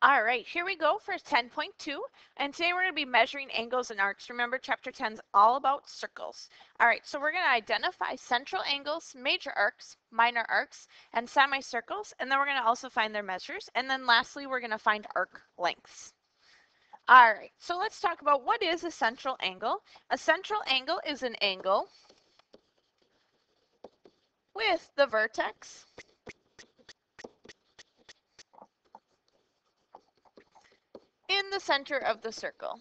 All right, here we go for 10.2, and today we're going to be measuring angles and arcs. Remember, Chapter 10 is all about circles. All right, so we're going to identify central angles, major arcs, minor arcs, and semicircles, and then we're going to also find their measures, and then lastly, we're going to find arc lengths. All right, so let's talk about what is a central angle. A central angle is an angle with the vertex in the center of the circle.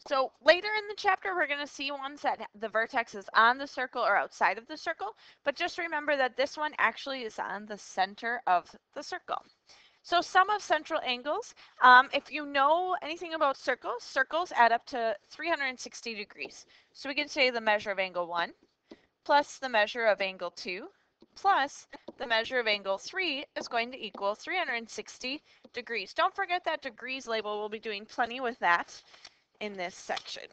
So later in the chapter, we're going to see ones that the vertex is on the circle or outside of the circle, but just remember that this one actually is on the center of the circle. So sum of central angles, if you know anything about circles, circles add up to 360 degrees. So we can say the measure of angle 1 plus the measure of angle 2 plus the measure of angle 3 is going to equal 360 degrees. Don't forget that degrees label. We'll be doing plenty with that in this section.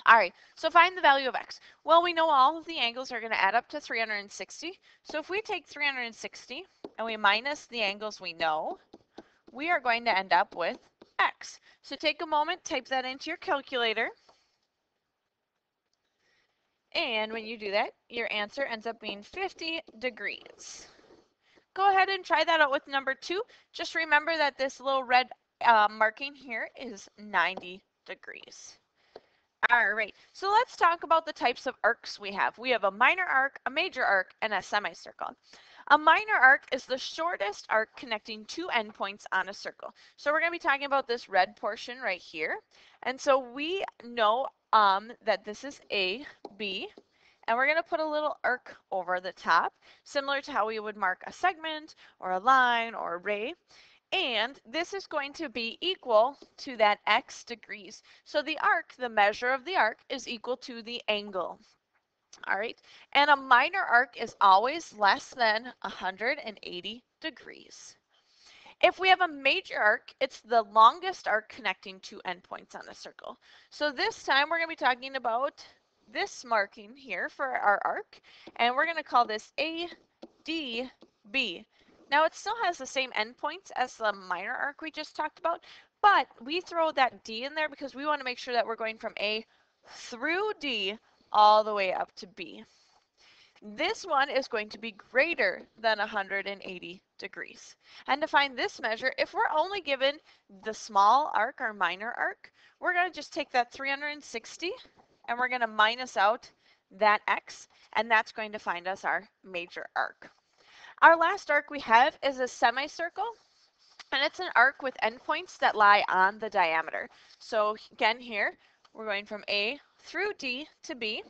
All right, so find the value of x. Well, we know all of the angles are going to add up to 360. So if we take 360 and we minus the angles we know, we are going to end up with x. So take a moment, type that into your calculator. And when you do that, your answer ends up being 50 degrees. Go ahead and try that out with number 2. Just remember that this little red marking here is 90 degrees. All right, so let's talk about the types of arcs we have. We have a minor arc, a major arc, and a semicircle. A minor arc is the shortest arc connecting two endpoints on a circle. So we're going to be talking about this red portion right here. And so we know that this is A, B, and we're going to put a little arc over the top, similar to how we would mark a segment or a line or a ray. And this is going to be equal to that x degrees. So the arc, the measure of the arc, is equal to the angle. All right, and a minor arc is always less than 180 degrees. If we have a major arc, it's the longest arc connecting two endpoints on a circle. So this time we're going to be talking about this marking here for our arc, and we're going to call this ADB. Now it still has the same endpoints as the minor arc we just talked about, but we throw that D in there because we want to make sure that we're going from A through D all the way up to B. This one is going to be greater than 180 degrees. And to find this measure, if we're only given the small arc or minor arc, we're going to just take that 360 and we're going to minus out that x, and that's going to find us our major arc. Our last arc we have is a semicircle, and it's an arc with endpoints that lie on the diameter. So again here, we're going from A through D to B,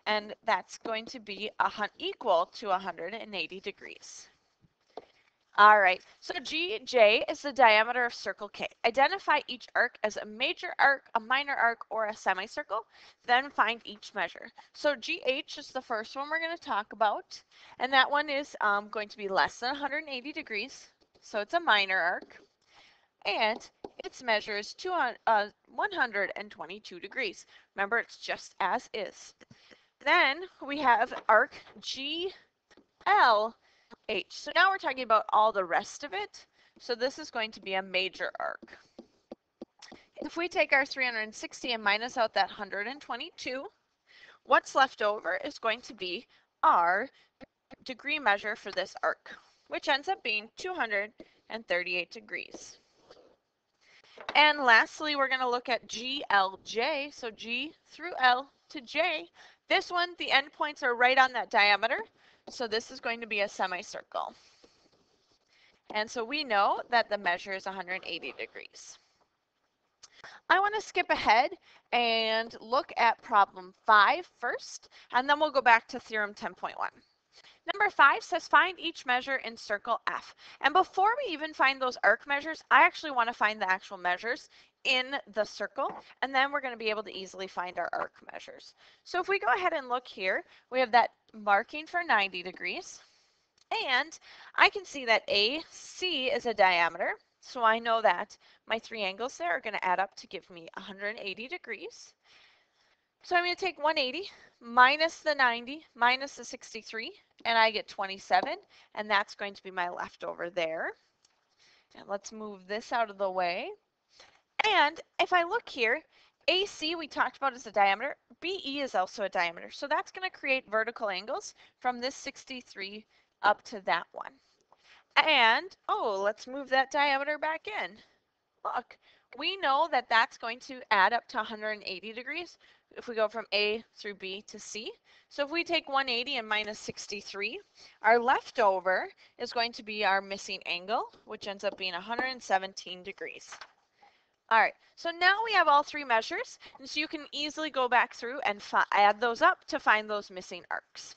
and that's going to be equal to 180 degrees. All right, so GJ is the diameter of circle K. Identify each arc as a major arc, a minor arc, or a semicircle, then find each measure. So GH is the first one we're going to talk about, and that one is going to be less than 180 degrees, so it's a minor arc, and its measure is 122 degrees. Remember, it's just as is. Then we have arc GL. So now we're talking about all the rest of it. So this is going to be a major arc. If we take our 360 and minus out that 122, what's left over is going to be our degree measure for this arc, which ends up being 238 degrees. And lastly, we're going to look at GLJ, so G through L to J. This one, the endpoints are right on that diameter. So this is going to be a semicircle. And so we know that the measure is 180 degrees. I want to skip ahead and look at problem 5 first, and then we'll go back to theorem 10.1. Number 5 says find each measure in circle F. And before we even find those arc measures, I actually want to find the actual measures in the circle, and then we're going to be able to easily find our arc measures. So if we go ahead and look here, we have that marking for 90 degrees, and I can see that AC is a diameter, so I know that my three angles there are going to add up to give me 180 degrees. So I'm going to take 180 minus the 90 minus the 63, and I get 27, and that's going to be my leftover there. And let's move this out of the way. And if I look here, AC we talked about as a diameter, BE is also a diameter. So that's going to create vertical angles from this 63 up to that one. And, oh, let's move that diameter back in. Look, we know that that's going to add up to 180 degrees if we go from A through B to C. So if we take 180 and minus 63, our leftover is going to be our missing angle, which ends up being 117 degrees. All right, so now we have all three measures, and so you can easily go back through and add those up to find those missing arcs.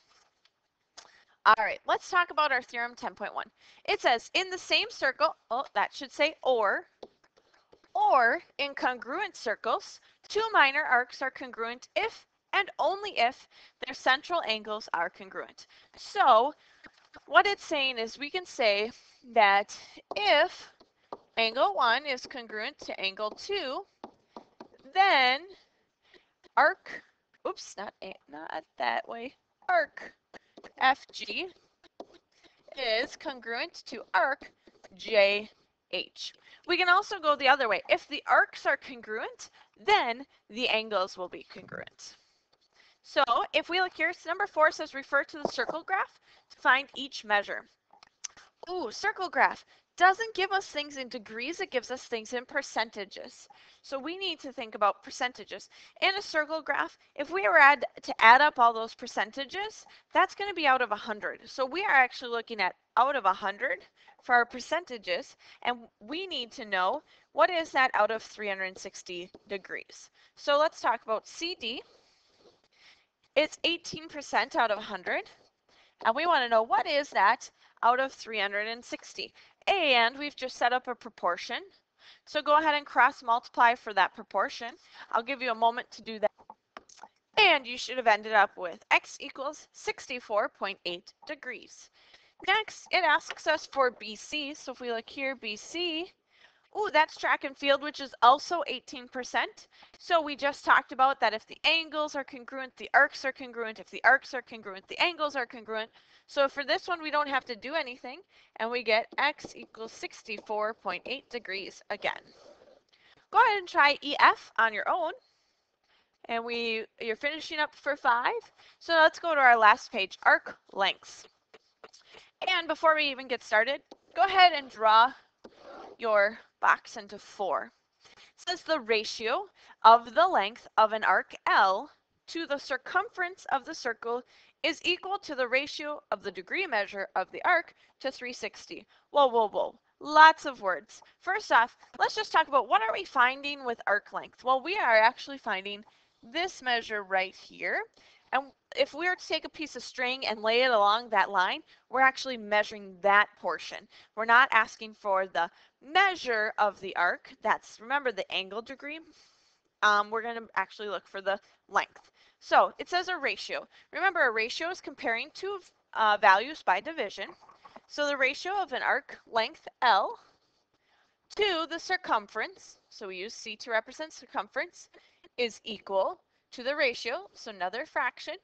All right, let's talk about our theorem 10.1. It says in the same circle, oh, that should say or in congruent circles, two minor arcs are congruent if and only if their central angles are congruent. So what it's saying is we can say that if angle 1 is congruent to angle 2, then arc, oops, not that way, arc FG is congruent to arc JH. We can also go the other way. If the arcs are congruent, then the angles will be congruent. So if we look here, number 4 says refer to the circle graph to find each measure. Ooh, circle graph doesn't give us things in degrees, it gives us things in percentages. So we need to think about percentages. In a circle graph, if we were to add up all those percentages, that's going to be out of 100. So we are actually looking at out of 100 for our percentages, and we need to know what is that out of 360 degrees. So let's talk about CD. It's 18% out of 100. And we want to know what is that out of 360. And we've just set up a proportion. So go ahead and cross multiply for that proportion. I'll give you a moment to do that. And you should have ended up with x equals 64.8 degrees. Next, it asks us for BC. So if we look here, BC, ooh, that's track and field, which is also 18%. So we just talked about that if the angles are congruent, the arcs are congruent. If the arcs are congruent, the angles are congruent. So for this one, we don't have to do anything, and we get x equals 64.8 degrees again. Go ahead and try EF on your own. And you're finishing up for 5. So let's go to our last page, arc lengths. And before we even get started, go ahead and draw your box into 4. It says the ratio of the length of an arc L to the circumference of the circle is equal to the ratio of the degree measure of the arc to 360. Whoa, whoa, whoa. Lots of words. First off, let's just talk about what are we finding with arc length? Well, we are actually finding this measure right here. And if we were to take a piece of string and lay it along that line, we're actually measuring that portion. We're not asking for the measure of the arc. That's, remember, the angle degree. We're going to actually look for the length. So it says a ratio. Remember, a ratio is comparing two values by division. So the ratio of an arc length L to the circumference, so we use C to represent circumference, is equal to the ratio, so another fraction,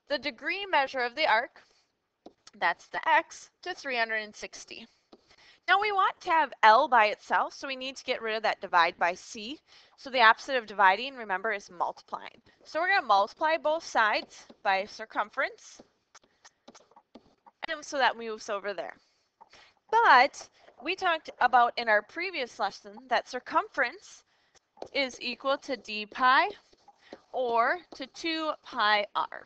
the degree measure of the arc, that's the x, to 360. Now we want to have L by itself, so we need to get rid of that divide by C. So the opposite of dividing, remember, is multiplying. So we're going to multiply both sides by circumference, and so that moves over there. But we talked about in our previous lesson that circumference is equal to d pi or to 2 pi r.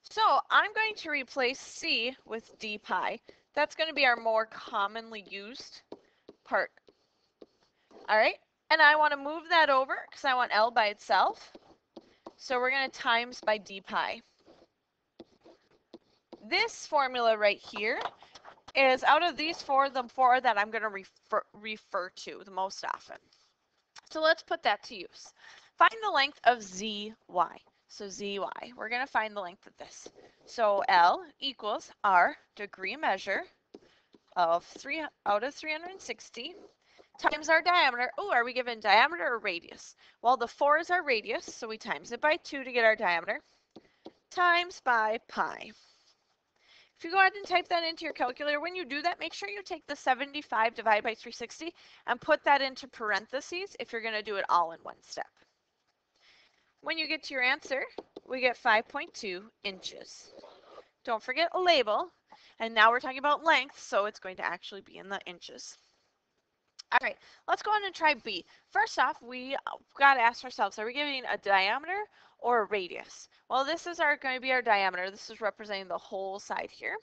So I'm going to replace C with d pi. That's going to be our more commonly used part. All right, and I want to move that over because I want L by itself. So we're going to times by d pi. This formula right here is out of these four, the 4 that I'm going to refer to the most often. So let's put that to use. Find the length of zy. So zy, we're going to find the length of this. So L equals our degree measure of 3 out of 360 times our diameter. Oh, are we given diameter or radius? Well, the 4 is our radius, so we times it by 2 to get our diameter, times by pi. If you go ahead and type that into your calculator, when you do that, make sure you take the 75 divided by 360 and put that into parentheses if you're going to do it all in one step. When you get to your answer, we get 5.2 inches. Don't forget a label. And now we're talking about length, so it's going to actually be in the inches. All right, let's go on and try B. First off, we got to ask ourselves, are we giving a diameter or a radius? Well, this is going to be our diameter. This is representing the whole side here.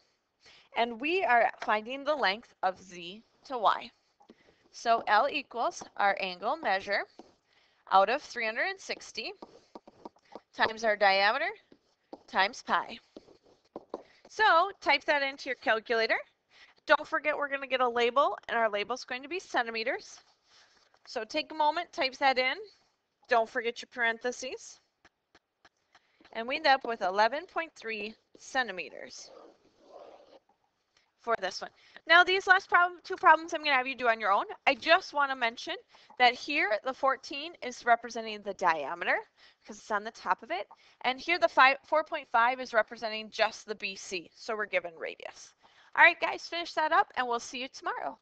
And we are finding the length of Z to Y. So L equals our angle measure out of 360 times our diameter times pi. So type that into your calculator. Don't forget we're going to get a label, and our label is going to be centimeters. So take a moment, type that in. Don't forget your parentheses. And we end up with 11.3 centimeters for this one. Now these last two problems I'm going to have you do on your own. I just want to mention that here the 14 is representing the diameter because it's on the top of it. And here the 4.5 is representing just the BC. So we're given radius. All right, guys, finish that up and we'll see you tomorrow.